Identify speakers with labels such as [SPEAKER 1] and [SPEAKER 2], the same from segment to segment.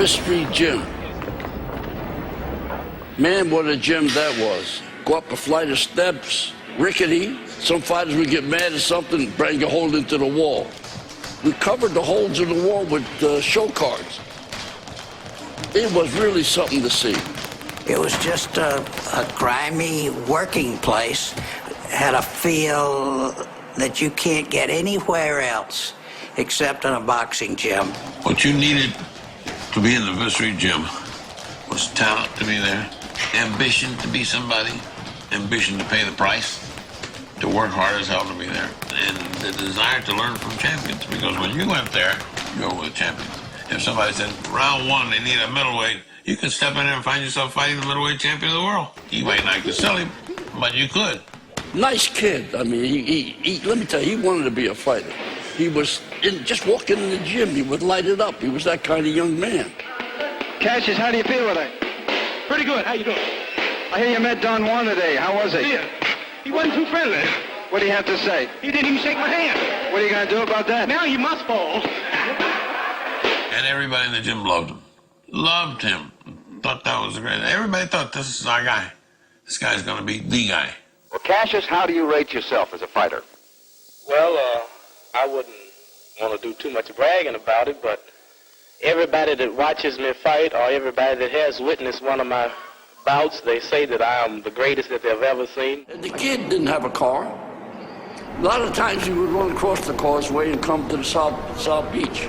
[SPEAKER 1] Fifth Street Gym. Man, what a gym that was. Go up a flight of steps, rickety. Some fighters would get mad at something, bang a hole into the wall. We covered the holes in the wall with show cards. It was really something to see.
[SPEAKER 2] It was just a grimy working place. Had a feel that you can't get anywhere else except in a boxing gym.
[SPEAKER 3] What you needed to be in the Fifth Street Gym was talent to be there, ambition to be somebody, ambition to pay the price, to work hard as hell to be there, and the desire to learn from champions. Because when you went there, you were with champions. If somebody said, round one, they need a middleweight, you could step in there and find yourself fighting the middleweight champion of the world. You might not could sell him, but you could.
[SPEAKER 1] Nice kid. I mean, he let me tell you, he wanted to be a fighter. He was, just walking in the gym, he would light it up. He was that kind of young man.
[SPEAKER 4] Cassius, how do you feel today?
[SPEAKER 5] Pretty good. How you doing?
[SPEAKER 4] I hear you met Don Juan today. How was he?
[SPEAKER 5] Yeah. He wasn't too friendly.
[SPEAKER 4] What do you have to say?
[SPEAKER 5] He didn't even shake my hand.
[SPEAKER 4] What are you going to do about that?
[SPEAKER 5] Now you must fall.
[SPEAKER 3] And everybody in the gym loved him. Loved him. Thought that was great. Everybody thought this is our guy. This guy's going to be the guy.
[SPEAKER 6] Well, Cassius, how do you rate yourself as a fighter?
[SPEAKER 7] Well, I wouldn't want to do too much bragging about it, but everybody that watches me fight or everybody that has witnessed one of my bouts, they say that I am the greatest that they've ever seen.
[SPEAKER 1] And the kid didn't have a car. A lot of times he would run across the causeway and come to the South Beach.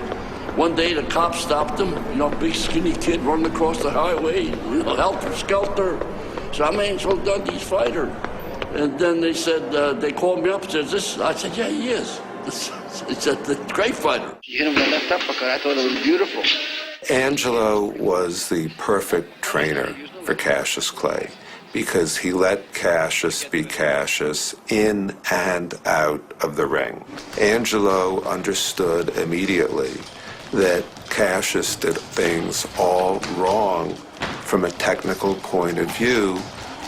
[SPEAKER 1] One day the cops stopped him, big skinny kid running across the highway, helter-skelter. So I mean, so Dundee's fighter. And then they said, they called me up and said, I said, yeah, he is. He said, the great fighter.
[SPEAKER 8] You hit him with a left uppercut. I thought it was beautiful.
[SPEAKER 9] Angelo was the perfect trainer for Cassius Clay because he let Cassius be Cassius in and out of the ring. Angelo understood immediately that Cassius did things all wrong from a technical point of view,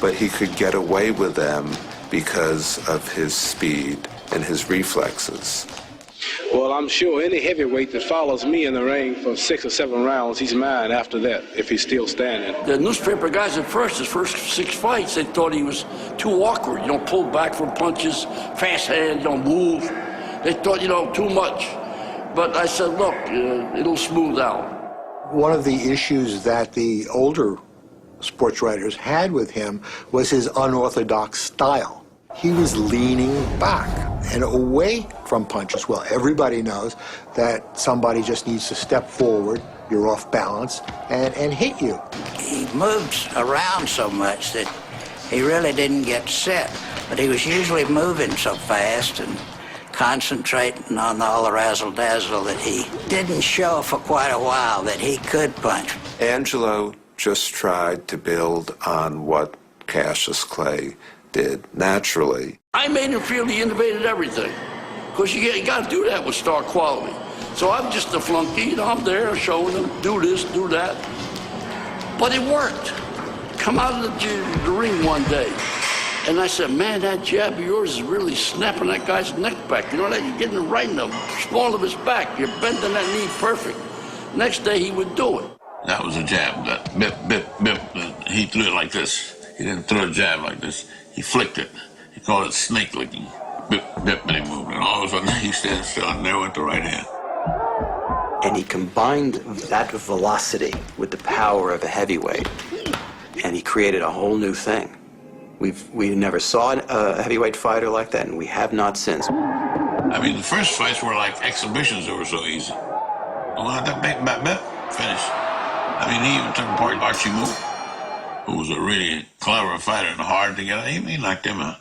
[SPEAKER 9] but he could get away with them because of his speed and his reflexes.
[SPEAKER 10] Well, I'm sure any heavyweight that follows me in the ring for 6 or 7 rounds, he's mine after that, if he's still standing.
[SPEAKER 1] The newspaper guys at first, his first 6 fights, they thought he was too awkward. Pull back from punches, fast hand, move. They thought, too much. But I said, look, it'll smooth out.
[SPEAKER 11] One of the issues that the older sports writers had with him was his unorthodox style. He was leaning back and away from punches. Well, everybody knows that somebody just needs to step forward, you're off balance, and hit you.
[SPEAKER 2] He moved around so much that he really didn't get set, but he was usually moving so fast and concentrating on all the razzle-dazzle that he didn't show for quite a while that he could punch.
[SPEAKER 9] Angelo just tried to build on what Cassius Clay did naturally.
[SPEAKER 1] I made him feel he innovated everything, because you got to do that with star quality. So I'm just a flunky, I'm there showing him, do this, do that. But it worked. Come out of the ring one day, and I said, man, that jab of yours is really snapping that guy's neck back. You're getting it right in the small of his back. You're bending that knee perfect. Next day, he would do it.
[SPEAKER 3] That was a jab. That bip, bip, bip. He threw it like this. He didn't throw a jab like this. He flicked it. He called it snake licking. Bip, bip, and he moved. And all of a sudden, he stands still, and there went the right hand.
[SPEAKER 12] And he combined that velocity with the power of a heavyweight, and he created a whole new thing. We never saw a heavyweight fighter like that, and we have not since.
[SPEAKER 3] I mean, the first fights were like exhibitions that were so easy. Finish. I mean, he even took apart Archie Moore, who was a really clever fighter and hard to get out. He knocked him out.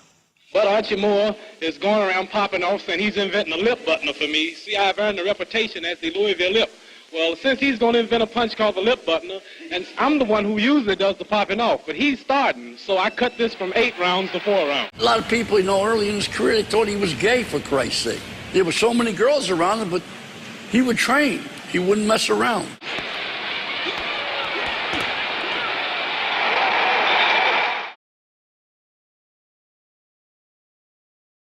[SPEAKER 5] But Archie Moore is going around popping off saying he's inventing a lip buttoner for me. See, I've earned a reputation as the Louisville Lip. Well, since he's going to invent a punch called the lip buttoner, and I'm the one who usually does the popping off, but he's starting, so I cut this from 8 rounds to 4 rounds.
[SPEAKER 1] A lot of people, early in his career, they thought he was gay, for Christ's sake. There were so many girls around him, but he would train. He wouldn't mess around.